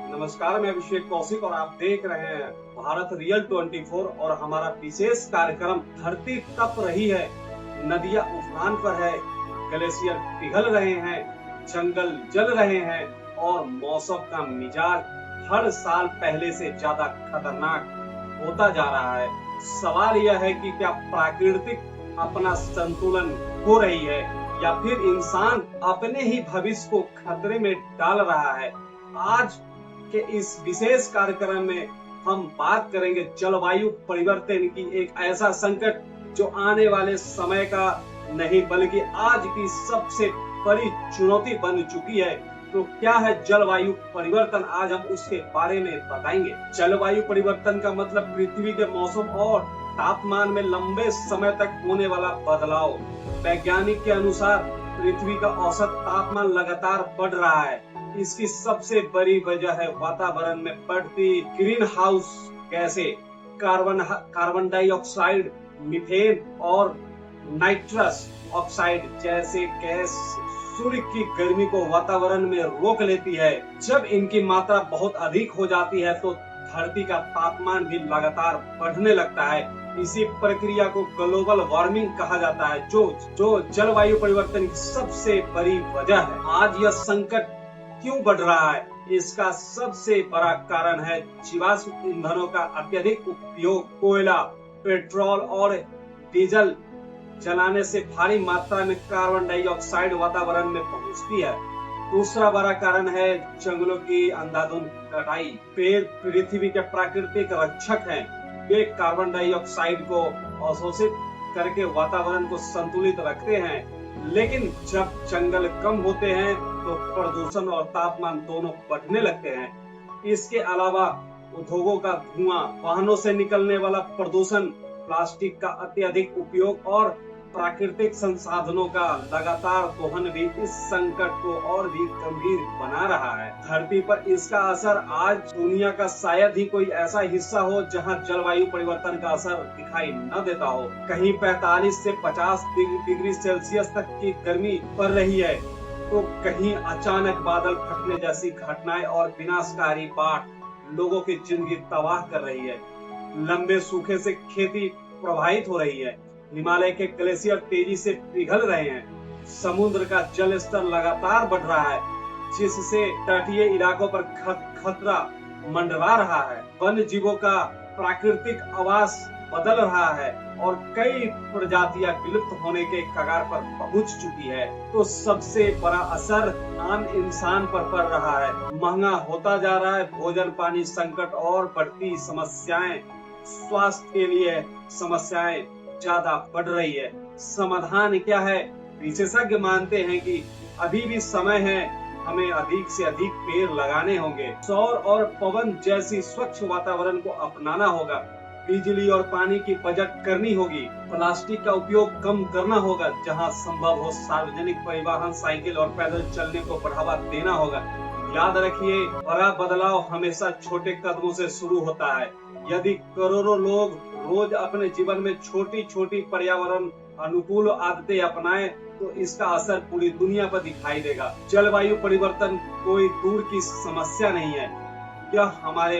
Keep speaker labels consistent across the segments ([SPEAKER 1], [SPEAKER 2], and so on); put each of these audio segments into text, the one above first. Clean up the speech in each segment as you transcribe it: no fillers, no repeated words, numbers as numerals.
[SPEAKER 1] नमस्कार, मैं अभिषेक कौशिक और आप देख रहे हैं भारत रियल 24 और हमारा विशेष कार्यक्रम धरती तप रही है, नदियां उफान पर है, ग्लेशियर पिघल रहे हैं, जंगल जल रहे हैं और मौसम का मिजाज हर साल पहले से ज्यादा खतरनाक होता जा रहा है। सवाल यह है कि क्या प्राकृतिक अपना संतुलन खो रही है या फिर इंसान अपने ही भविष्य को खतरे में डाल रहा है। आज के इस विशेष कार्यक्रम में हम बात करेंगे जलवायु परिवर्तन की, एक ऐसा संकट जो आने वाले समय का नहीं बल्कि आज की सबसे बड़ी चुनौती बन चुकी है। तो क्या है जलवायु परिवर्तन, आज हम उसके बारे में बताएंगे। जलवायु परिवर्तन का मतलब पृथ्वी के मौसम और तापमान में लंबे समय तक होने वाला बदलाव। वैज्ञानिक के अनुसार पृथ्वी का औसत तापमान लगातार बढ़ रहा है। इसकी सबसे बड़ी वजह है वातावरण में बढ़ती ग्रीन हाउस गैसें, कार्बन डाइऑक्साइड, मीथेन और नाइट्रस ऑक्साइड जैसे गैस सूर्य की गर्मी को वातावरण में रोक लेती है। जब इनकी मात्रा बहुत अधिक हो जाती है तो धरती का तापमान भी लगातार बढ़ने लगता है। इसी प्रक्रिया को ग्लोबल वार्मिंग कहा जाता है, जो जलवायु परिवर्तन की सबसे बड़ी वजह है। आज यह संकट क्यों बढ़ रहा है? इसका सबसे बड़ा कारण है जीवाश्म ईंधनों का अत्यधिक उपयोग। कोयला, पेट्रोल और डीजल जलाने से भारी मात्रा में कार्बन डाइऑक्साइड वातावरण में पहुंचती है। दूसरा बड़ा कारण है जंगलों की अंधाधुंध कटाई। पेड़ पृथ्वी के प्राकृतिक रक्षक हैं। वे कार्बन डाइऑक्साइड को अवशोषित करके वातावरण को संतुलित रखते हैं, लेकिन जब जंगल कम होते हैं तो प्रदूषण और तापमान दोनों बढ़ने लगते हैं। इसके अलावा उद्योगों का धुआं, वाहनों से निकलने वाला प्रदूषण, प्लास्टिक का अत्यधिक उपयोग और प्राकृतिक संसाधनों का लगातार दोहन भी इस संकट को और भी गंभीर बना रहा है। धरती पर इसका असर आज दुनिया का शायद ही कोई ऐसा हिस्सा हो जहां जलवायु परिवर्तन का असर दिखाई न देता हो। कहीं 45 से 50 डिग्री सेल्सियस तक की गर्मी पड़ रही है तो कहीं अचानक बादल फटने जैसी घटनाएं और विनाशकारी बाढ़ लोगों की जिंदगी तबाह कर रही है। लंबे सूखे से खेती प्रभावित हो रही है। हिमालय के ग्लेशियर तेजी से पिघल रहे हैं। समुद्र का जल स्तर लगातार बढ़ रहा है, जिससे तटीय इलाकों पर खतरा मंडरा रहा है। वन्य जीवों का प्राकृतिक आवास बदल रहा है और कई प्रजातियां विलुप्त होने के कगार पर पहुंच चुकी है। तो सबसे बड़ा असर आम इंसान पर पड़ रहा है। महंगा होता जा रहा है भोजन, पानी संकट और बढ़ती समस्याएं। स्वास्थ्य के लिए समस्याएं ज्यादा बढ़ रही है। समाधान क्या है? विशेषज्ञ मानते हैं कि अभी भी समय है, हमें अधिक से अधिक पेड़ लगाने होंगे, सौर और पवन जैसी स्वच्छ वातावरण को अपनाना होगा, बिजली और पानी की बचत करनी होगी, प्लास्टिक का उपयोग कम करना होगा, जहां संभव हो सार्वजनिक परिवहन, साइकिल और पैदल चलने को बढ़ावा देना होगा। याद रखिए, बड़ा बदलाव हमेशा छोटे कदमों से शुरू होता है। यदि करोड़ों लोग रोज अपने जीवन में छोटी छोटी पर्यावरण अनुकूल आदतें अपनाएं तो इसका असर पूरी दुनिया पर दिखाई देगा। जलवायु परिवर्तन कोई दूर की समस्या नहीं है, यह हमारे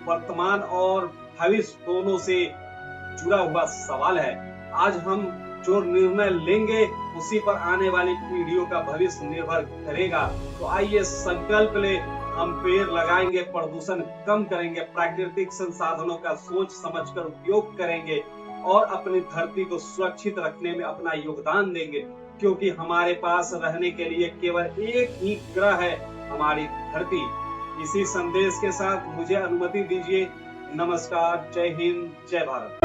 [SPEAKER 1] वर्तमान और भविष्य दोनों से जुड़ा हुआ सवाल है। आज हम जो निर्णय लेंगे उसी पर आने वाली पीढ़ियों का भविष्य निर्भर करेगा। तो आइए संकल्प ले, हम पेड़ लगाएंगे, प्रदूषण कम करेंगे, प्राकृतिक संसाधनों का सोच समझकर उपयोग करेंगे और अपनी धरती को सुरक्षित रखने में अपना योगदान देंगे, क्योंकि हमारे पास रहने के लिए केवल एक ही ग्रह है, हमारी धरती। इसी संदेश के साथ मुझे अनुमति दीजिए। नमस्कार, जय हिंद, जय भारत।